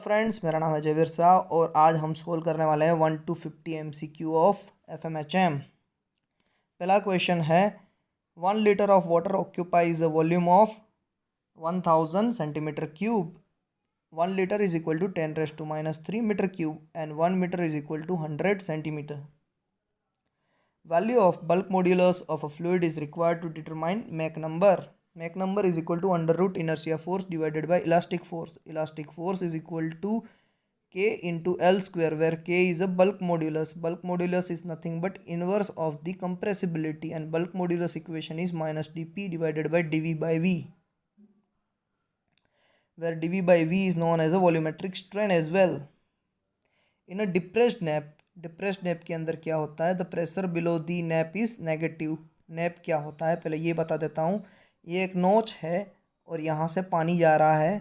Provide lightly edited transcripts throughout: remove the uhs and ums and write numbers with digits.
Friends, मेरा नाम है जयवीर शाह और आज हम सोल्व करने वाले हैं 1 to 50 MCQ ऑफ FMHM। पहला क्वेश्चन है 1 litre of water occupies a volume of 1000 centimetre cube. 1 litre is equal to 10⁻³ metre cube and 1 metre is equal to 100 centimetre. Value of bulk modulus of a fluid is required to determine Mach number. Mach number is equal to under root inertia force divided by elastic force. Elastic force is equal to K into L square, where K is a bulk modulus. Bulk modulus is nothing but inverse of the compressibility, and bulk modulus equation is minus dP divided by dV by V, where dV by V is known as a volumetric strain as well. In a depressed nap के अंदर क्या होता है? The pressure below the nap is negative. Nap क्या होता है पहले ये बता देता हूँ। ये एक नोच है और यहाँ से पानी जा रहा है,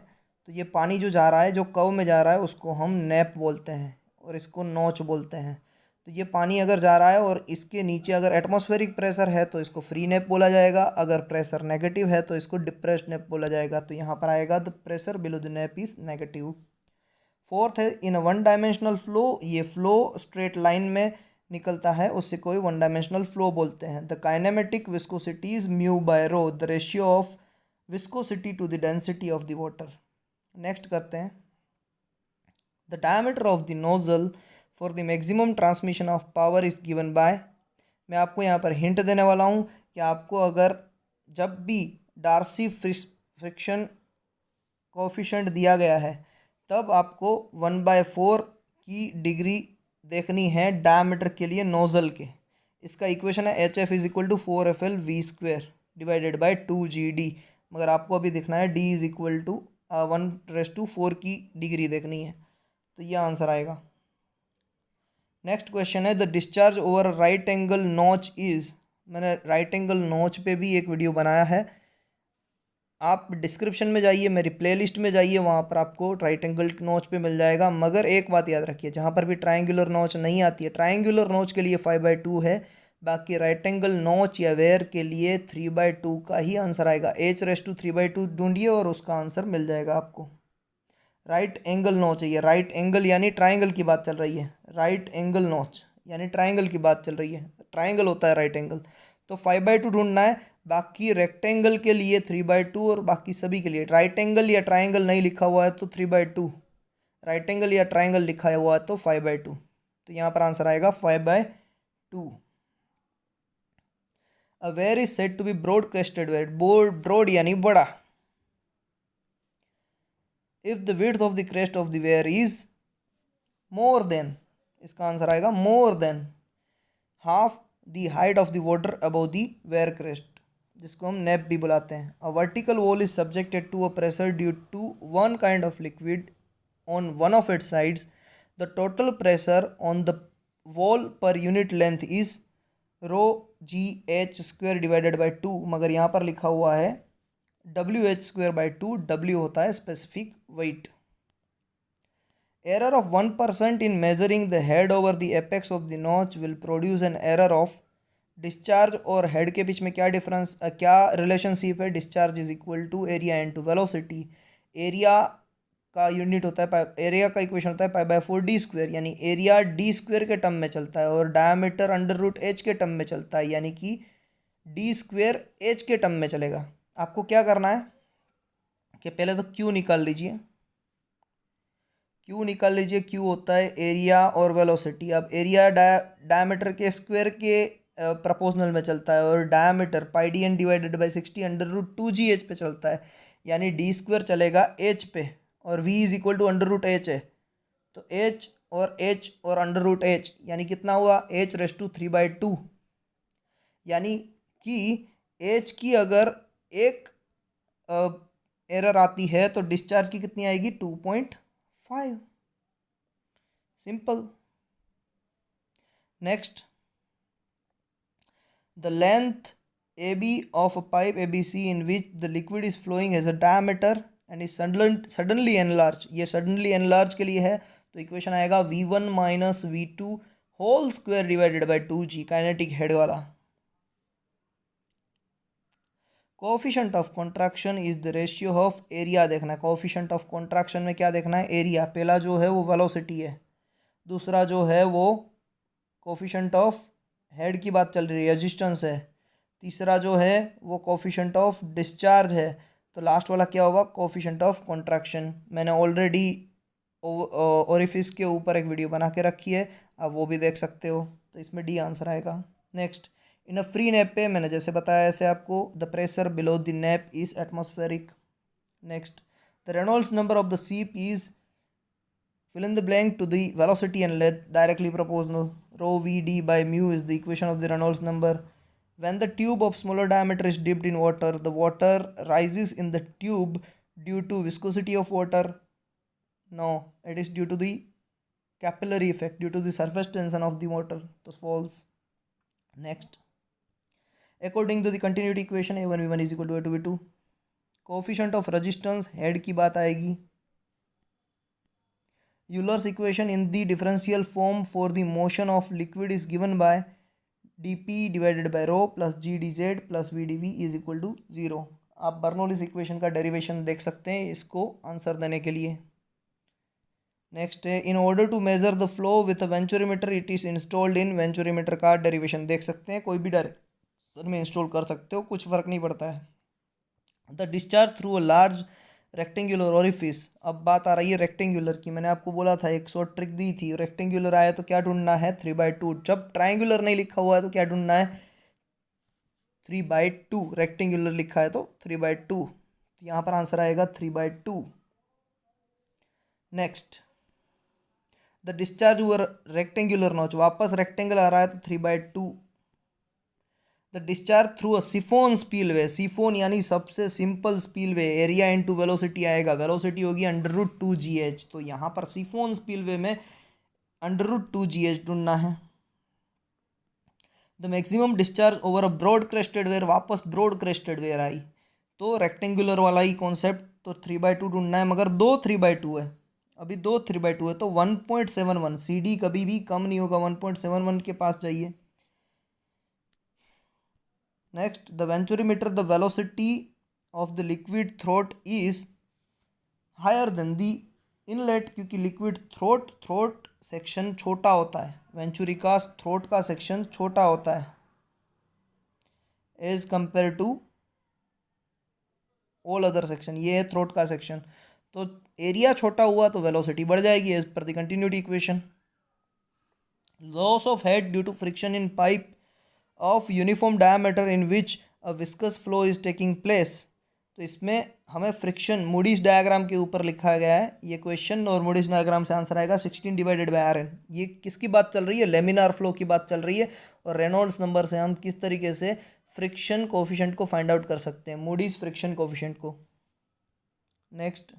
तो ये पानी जो जा रहा है, जो कव में जा रहा है, उसको हम नैप बोलते हैं और इसको नोच बोलते हैं। तो ये पानी अगर जा रहा है और इसके नीचे अगर एटमॉस्फेरिक प्रेशर है तो इसको फ्री नैप बोला जाएगा, अगर प्रेशर नेगेटिव है तो इसको डिप्रेस्ड नैप बोला जाएगा। तो यहाँ पर आएगा the pressure below the nap is negative. Fourth है इन वन डायमेंशनल फ्लो। ये फ्लो स्ट्रेट लाइन में निकलता है, उससे कोई वन डायमेंशनल फ्लो बोलते हैं। The kinematic viscosity is mu by rho, the ratio of viscosity to the density of the water. Next करते हैं the diameter of the nozzle for the maximum transmission of power is given by. मैं आपको यहाँ पर hint देने वाला हूँ कि आपको अगर जब भी डार्सी फ्रिक्शन कोफिशिएंट दिया गया है तब आपको 1/4 की डिग्री देखनी है डायमीटर के लिए नोजल के। इसका इक्वेशन है HF is equal to 4FL/V² divided by 2GD, मगर आपको अभी दिखना है D इज इक्वल टू 1/4 की डिग्री देखनी है, तो ये आंसर आएगा। नेक्स्ट क्वेश्चन है the discharge over right angle notch is. मैंने राइट एंगल नॉच पे भी एक वीडियो बनाया है, आप डिस्क्रिप्शन में जाइए, मेरी प्लेलिस्ट में जाइए, वहाँ पर आपको राइट एंगल नॉच पे मिल जाएगा। मगर एक बात याद रखिए, जहाँ पर भी ट्रायंगुलर नॉच नहीं आती है, ट्रायंगुलर नॉच के लिए 5/2 है, बाकी राइट एंगल नॉच या वेयर के लिए 3/2 का ही आंसर आएगा। H⁻³ ढूंढिए और उसका आंसर मिल जाएगा आपको। राइट एंगल नॉच है ये, राइट एंगल यानी ट्राइंगल की बात चल रही है। राइट एंगल नॉच यानी ट्राइंगल की बात चल रही है, ट्राइंगल होता है राइट एंगल। तो 5/2 ढूंढना है, बाकी रेक्टेंगल के लिए 3/2 और बाकी सभी के लिए। राइट एंगल या ट्राइंगल नहीं लिखा हुआ है तो 3/2, राइट एंगल या ट्राइंगल लिखा हुआ है तो 5/2। तो यहाँ पर आंसर आएगा 5/2। A weir is said to be broad crested weir. Broad यानी बड़ा। If the width of the crest of the weir is more than, इसका आंसर आएगा more than half the height of the water above the weir crest, जिसको हम nappe भी बुलाते हैं। A vertical wall is subjected to a pressure due to one kind of liquid on one of its sides. The total pressure on the wall per unit length is ρgh² divided by 2, मगर यहाँ पर लिखा हुआ है WH²/2। W होता है specific weight. Error of 1% in measuring the head over the apex of the notch will produce an error of. Discharge और head के बीच में क्या डिफरेंस, क्या रिलेशनशिप है? Discharge is equal to area into velocity. Area का unit होता है, एरिया का इक्वेशन होता है π/4d², यानी एरिया d² के टर्म में चलता है और डायमीटर √h के टर्म में चलता है, यानी कि d² h के टर्म में चलेगा। आपको क्या करना है कि पहले तो Q निकाल लीजिए। Q होता है एरिया और वेलोसिटी। अब एरिया डायमीटर के स्क्वायर के प्रपोजनल में चलता है और diameter πdn divided by 60 √2gh पे चलता है, यानी d² चलेगा h पे और v is equal to √h है। तो h और √h यानी कितना हुआ? h⁻³ यानी कि h की अगर एक एरर आती है तो डिस्चार्ज की कितनी आएगी? 2.5। Simple. Next, the length AB of a pipe ABC in which the liquid is flowing has a diameter and is suddenly enlarged। ये suddenly enlarged के लिए है, तो इक्वेशन आएगा V1 - V2 whole square divided by 2G, kinetic head वाला। Coefficient of contraction is the ratio of area देखना है। Coefficient of contraction में क्या देखना है? एरिया। पहला जो है वो वेलोसिटी है, दूसरा जो है वो कोफिशिएंट ऑफ हेड की बात चल रही है, रेजिस्टेंस है, तीसरा जो है वो कोफिशिएंट ऑफ डिस्चार्ज है, तो लास्ट वाला क्या होगा? Coefficient of contraction. मैंने ऑलरेडी ओरिफिस के ऊपर एक वीडियो बना के रखी है, आप वो भी देख सकते हो। तो इसमें डी आंसर आएगा। Next, in a free nappe पे मैंने जैसे बताया ऐसे आपको, the pressure below the nappe is atmospheric. Next, the Reynolds number of the seep is fill in the blank to the velocity and length directly proportional. Rho vd by mu is the equation of the Reynolds number. When the tube of smaller diameter is dipped in water, the water rises in the tube due to viscosity of water. No, it is due to the capillary effect, due to the surface tension of the water. So false. Next, according to the continuity equation, a1 v1 is equal to a2 v2. Coefficient of resistance head की बात आएगी। Euler's equation in the differential form for the motion of liquid is given by dp divided by rho plus g dz plus v dv is equal to 0. आप Bernoulli's equation का derivation देख सकते हैं इसको answer देने के लिए। Next है, in order to measure the flow with a venturimeter it is installed in. Venturimeter का डेरिवेशन देख सकते हैं, कोई भी डायरेक्शन में इंस्टॉल कर सकते हो, कुछ फर्क नहीं पड़ता है। The discharge through a large rectangular orifice. अब बात आ रही है रेक्टेंगुलर की। मैंने आपको बोला था, एक शॉर्ट ट्रिक दी थी, रेक्टेंगुलर आया तो क्या ढूंढना है? 3/2। जब ट्राइंगुलर नहीं लिखा हुआ है तो क्या ढूंढना है? 3/2। रेक्टेंगुलर लिखा है तो 3/2, यहाँ पर आंसर आएगा 3/2। Next, the discharge over rectangular notch, वापस रेक्टेंगल आ रहा है तो 3/2। The discharge through a siphon spillway, siphon यानी सबसे simple spillway, area into velocity आएगा, वेलोसिटी होगी √2gh, तो यहाँ पर सिफोन स्पीलवे में √2gh ढूंढना है। The maximum discharge over a broad crested weir, वापस ब्रॉड क्रेस्टेड वेयर आई, तो रेक्टेंगुलर वाला ही कॉन्सेप्ट, तो 3/2 ढूंढना है, मगर 2 3/2 है, अभी 2 3/2 है, तो 1.71। CD कभी भी कम नहीं होगा, 1.71 के पास जाइए। Next, the venturimeter, the velocity of the liquid throat is higher than the inlet, क्योंकि liquid throat सेक्शन छोटा होता है, वेंचुरी का थ्रोट का सेक्शन छोटा होता है as compare to all other section. ये है थ्रोट का सेक्शन, तो एरिया छोटा हुआ तो वेलोसिटी बढ़ जाएगी as per the continuity equation. Loss of head due to friction in pipe of uniform diameter in which a viscous flow is taking place, तो इसमें हमें फ्रिक्शन मूडीज डायग्राम के ऊपर लिखा गया है ये क्वेश्चन, और मूडीज डायग्राम से आंसर आएगा 16/Rn। ये किसकी बात चल रही है? लेमिनार फ्लो की बात चल रही है, और रेनॉल्ड्स नंबर से हम किस तरीके से फ्रिक्शन कोफिशिएंट को फाइंड आउट कर सकते हैं, मूडीज फ्रिक्शन कोफिशिएंट को। Next,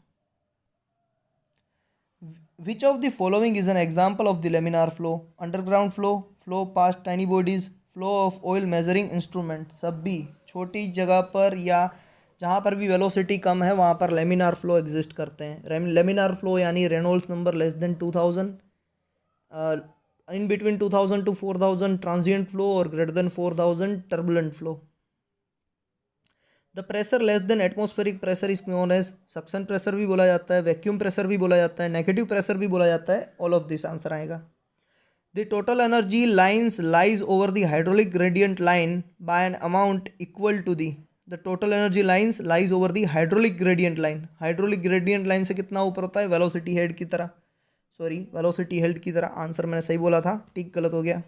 which of the following is an example of the laminar flow? Underground flow, flow past tiny bodies, flow of oil measuring instrument. सब भी छोटी जगह पर या जहाँ पर भी वेलोसिटी कम है वहाँ पर लेमिनार फ्लो एग्जिस्ट करते हैं। लेमिनार फ्लो यानी Reynolds number less than 2000, in between 2000 to 4000 transient flow, और greater than 4000 turbulent flow. The pressure less than atmospheric pressure is known as suction pressure भी बोला जाता है, वैक्यूम प्रेशर भी बोला जाता है, नेगेटिव प्रेशर भी बोला जाता है। ऑल ऑफ दिस आंसर आएगा। The total energy lines lies over the hydraulic gradient line by an amount equal to the total energy lines lies over the hydraulic gradient line। hydraulic gradient line से कितना ऊपर होता है? velocity head की तरह, sorry velocity head की तरह। Answer मैंने सही बोला था, ठीक गलत हो गया।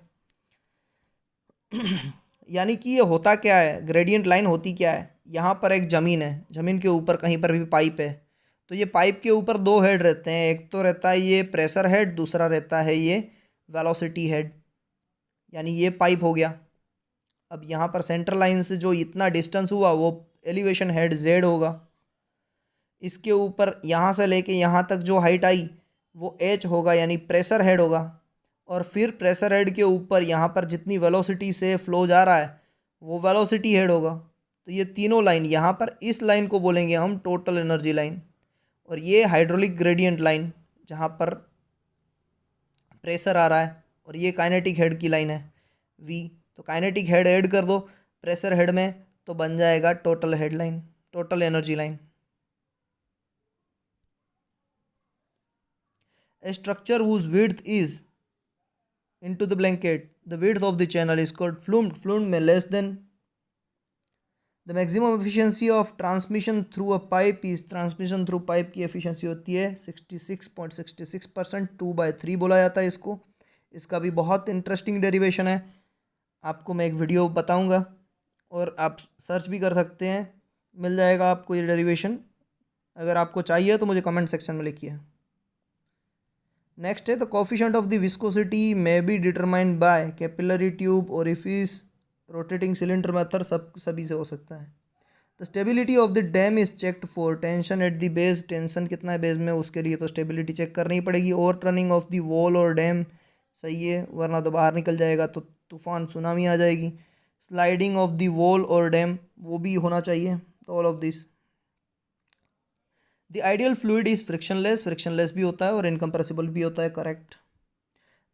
यानी कि ये होता क्या है, ग्रेडियंट लाइन होती क्या है? यहाँ पर एक ज़मीन है, ज़मीन के ऊपर कहीं पर भी पाइप है, तो ये पाइप के ऊपर दो हेड रहते हैं, एक तो रहता है ये प्रेशर हेड, दूसरा रहता है ये वेलोसिटी हेड, यानी ये पाइप हो गया। अब यहाँ पर सेंटर लाइन से जो इतना डिस्टेंस हुआ वो एलिवेशन हेड जेड होगा, इसके ऊपर यहाँ से लेके यहाँ तक जो हाइट आई वो एच होगा, यानी प्रेशर हेड होगा, और फिर प्रेशर हेड के ऊपर यहाँ पर जितनी वेलोसिटी से फ्लो जा रहा है वो वेलोसिटी हेड होगा। तो ये तीनों लाइन, यहाँ पर इस लाइन को बोलेंगे हम टोटल एनर्जी लाइन, और ये हाइड्रोलिक ग्रेडियंट लाइन जहाँ पर प्रेशर आ रहा है, और ये काइनेटिक हेड की लाइन है V। तो काइनेटिक हेड ऐड कर दो प्रेशर हेड में, तो बन जाएगा total headline, total energy line. A structure whose width is into the blanket, the width of the channel is called flume. Flume में less than the maximum efficiency of transmission through a pipe is, transmission through pipe की efficiency होती है 66.66%, 2/3 बोला जाता है इसको। इसका भी बहुत इंटरेस्टिंग डेरिवेशन है, आपको मैं एक वीडियो बताऊंगा और आप सर्च भी कर सकते हैं, मिल जाएगा आपको ये डेरिवेशन। अगर आपको चाहिए तो मुझे कमेंट सेक्शन में लिखिए। नेक्स्ट है the coefficient of the viscosity may be determined by capillary tube, orifice, rotating cylinder method, सभी से हो सकता है। The stability of the dam is checked for tension at the base, tension कितना है बेस में उसके लिए तो स्टेबिलिटी चेक करनी पड़ेगी। Over turning of the wall और डैम, सही है, वरना तो बाहर निकल जाएगा तो तूफान सुनामी आ जाएगी। स्लाइडिंग ऑफ द वॉल और डैम, वो भी होना चाहिए। तो all of this. The ideal fluid is frictionless, frictionless भी होता है और इनकम्प्रेसिबल भी होता है, correct.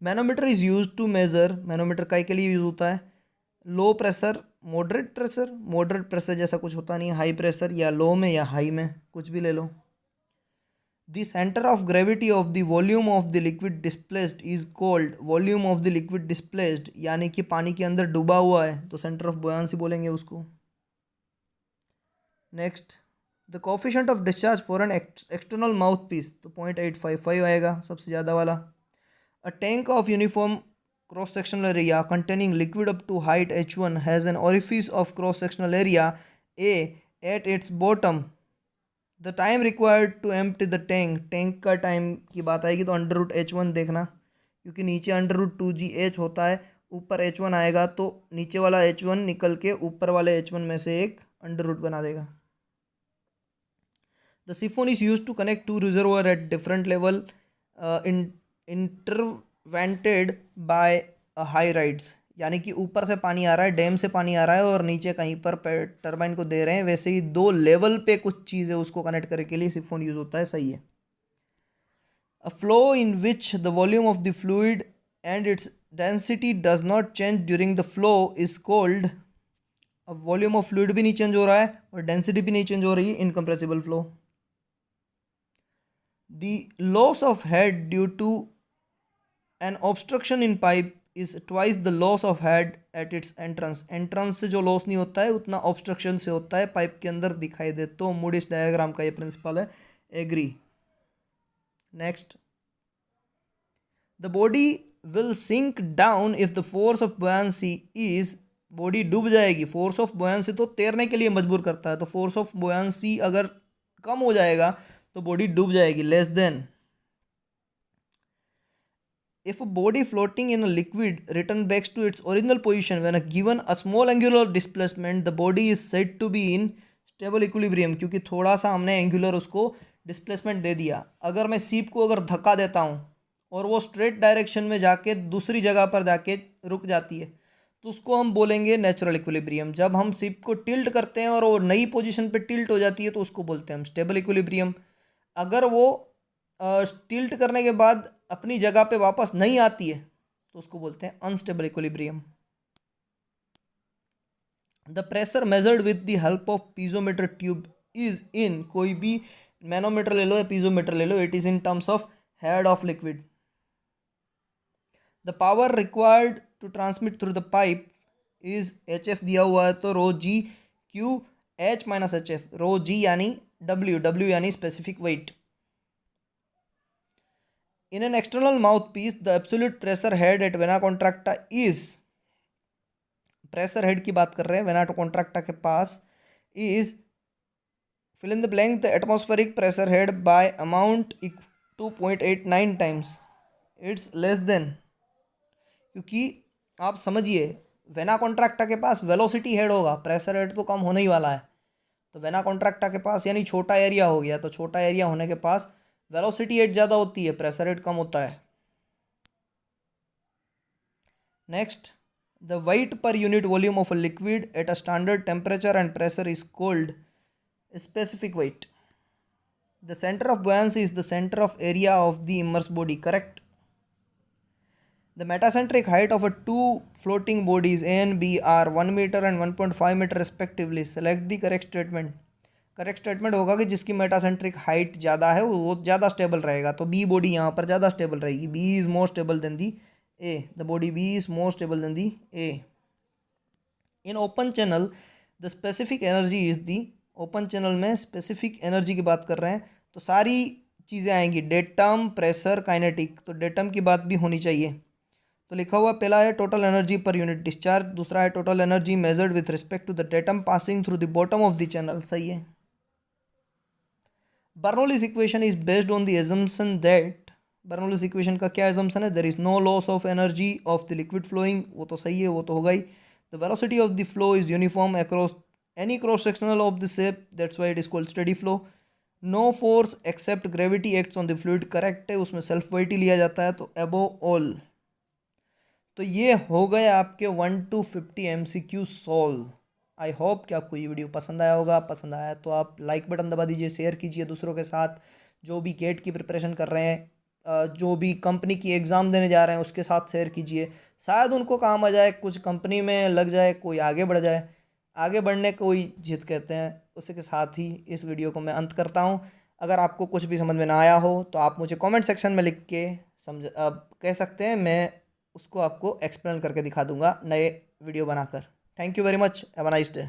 Manometer is use to measure, manometer काय के लिए यूज होता है? Low pressure, moderate pressure, moderate pressure जैसा कुछ होता नहीं, हाई प्रेशर या लो में या हाई में, कुछ भी ले लो। The centre of gravity of the volume of the liquid displaced is called, volume of the liquid displaced यानी कि पानी के अंदर डूबा हुआ है तो सेंटर ऑफ बुयांसी बोलेंगे उसको। Next, the coefficient of discharge for an external mouthpiece, तो 0.855 आएगा सबसे ज़्यादा वाला। A tank of uniform cross sectional area containing liquid up to height h1 has an orifice of cross sectional area a at its bottom. The time required to empty the tank, tank का time की बात आएगी तो under root h1 देखना, क्योंकि नीचे under root 2gh होता है, ऊपर h1 आएगा तो नीचे वाला h1 निकल के ऊपर वाले h1 में से एक अंडर रूट बना देगा। The siphon is used to connect two reservoir at different level intervented by a high rides, यानी कि ऊपर से पानी आ रहा है, डैम से पानी आ रहा है और नीचे कहीं पर टरबाइन को दे रहे हैं, वैसे ही दो लेवल पे कुछ चीज़ें उसको कनेक्ट करने के लिए सिफोन यूज होता है, सही है। A flow in which the volume of the fluid and its density does not change during the flow is called, अब वॉल्यूम ऑफ फ्लूइड भी नहीं चेंज हो रहा है और डेंसिटी भी नहीं चेंज हो रही है, incompressible flow. The loss of head due to an obstruction in pipe is twice the loss of head at its entrance. Entrance से जो लॉस नहीं होता है उतना obstruction से होता है, पाइप के अंदर दिखाई दे तो मूडिस डायग्राम का ये प्रिंसिपल है, agree. Next, the body will sink down if the force of buoyancy is, body डूब जाएगी, फोर्स ऑफ बुयांसी तो तैरने के लिए मजबूर करता है, तो फोर्स ऑफ बुयांसी अगर कम हो जाएगा तो बॉडी डूब जाएगी, less than. If a body floating in a liquid return back to its original position when given a small angular displacement, the body is said to be in stable equilibrium, क्योंकि थोड़ा सा हमने angular उसको displacement दे दिया। अगर मैं सीप को अगर धक्का देता हूँ और वो स्ट्रेट डायरेक्शन में जाके दूसरी जगह पर जाके रुक जाती है तो उसको हम बोलेंगे नेचुरल इक्विलिब्रियम। जब हम सीप को टिल्ट करते हैं और वो नई पोजीशन पे टिल्ट हो जाती है तो उसको बोलते हैं हम स्टेबल इक्विलिब्रियम। अगर वो टिल्ट करने के बाद अपनी जगह पे वापस नहीं आती है तो उसको बोलते हैं unstable equilibrium. The pressure measured with the help of piezometer tube is in, कोई भी मैनोमीटर ले लो या पीजोमीटर ले लो, it is in terms of head of liquid. The power required to transmit through the pipe is HF दिया हुआ है तो rho G Q H minus HF, rho G यानी W, W यानी specific weight. In an external mouthpiece, the absolute pressure head at vena contracta is, pressure head की बात कर रहे हैं, वेना कॉन्ट्रैक्टा के पास is fill in the blank the atmospheric pressure head by amount 2.89 times, it's less than, क्योंकि आप समझिए vena contracta के पास वेलोसिटी हेड होगा, प्रेशर हेड तो कम होने ही वाला है, तो वेना कॉन्ट्रैक्टा के पास यानी छोटा एरिया हो गया, तो छोटा एरिया होने के पास वेलोसिटी रेट ज़्यादा होती है, प्रेशर रेट कम होता है। Next, the weight per unit volume of a liquid at a standard temperature and pressure is called specific weight. The centre of buoyancy is the centre of area of the immerse body, correct. The metacentric height of a two floating bodies A and B are 1 meter and 1.5 meter respectively. Select the correct statement. Correct statement होगा कि जिसकी metacentric height ज़्यादा है वो ज़्यादा stable रहेगा, तो B body यहाँ पर ज़्यादा स्टेबल रहेगी. B is more stable than the A. The body B is more stable than the A. In open channel the specific energy is the. Open channel में स्पेसिफिक एनर्जी की बात कर रहे हैं तो सारी चीज़ें आएंगी, डेटम, प्रेशर, काइनेटिक. तो डेटम की बात भी होनी चाहिए. तो लिखा हुआ पहला है total energy per unit discharge, दूसरा है total energy measured with respect to the datum passing through the bottom of the channel. सही है. Bernoulli's equation is based on the assumption that. Bernoulli's equation का क्या एजम्पशन है? There is no loss of energy of the liquid flowing. वो तो सही है, वो तो होगा ही. The velocity of the flow is uniform across any cross sectional of the shape, that's why it is called steady flow. No force except gravity acts on the fluid. Correct है, उसमें सेल्फ वेट ही लिया जाता है. तो above all. तो ये हो गए आपके 1 to 50 MCQ solve. I hope कि आपको ये वीडियो पसंद आया होगा. पसंद आया तो आप लाइक बटन दबा दीजिए, शेयर कीजिए दूसरों के साथ. जो भी गेट की प्रिपरेशन कर रहे हैं, जो भी कंपनी की एग्ज़ाम देने जा रहे हैं उसके साथ शेयर कीजिए. शायद उनको काम आ जाए, कुछ कंपनी में लग जाए, कोई आगे बढ़ जाए. आगे बढ़ने को ही जिद कहते हैं. उसी के साथ ही इस वीडियो को मैं अंत करता हूँ. अगर आपको कुछ भी समझ में ना आया हो तो आप मुझे कमेंट सेक्शन में लिख के कह सकते हैं. मैं उसको आपको एक्सप्लेन करके दिखा दूंगा नए वीडियो बनाकर. Thank you very much. Have a nice day.